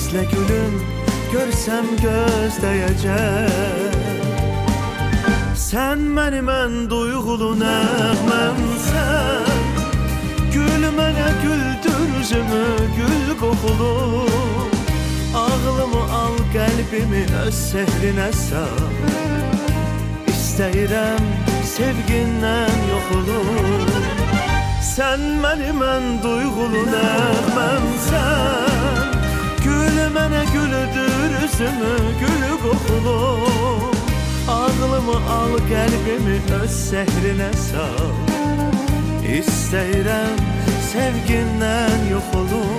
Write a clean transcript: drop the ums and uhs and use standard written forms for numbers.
izle gülüm, görsem gözləyəcək. Sen mənim ən duyğulu nəğməmsən, gül mənə güldür üzümü, gül qoxulu. Ağlımı al, qəlbimi öz sehrinə sal. İstəyirəm sevgindən yox olur. Sen mənim ən duyğulu nəğməmsən, gül mənə güldür üzümü, gül qoxulu. Ağlımı al, qəlbimi öz sehrinə sal. İstəyirəm sevgindən yox olur.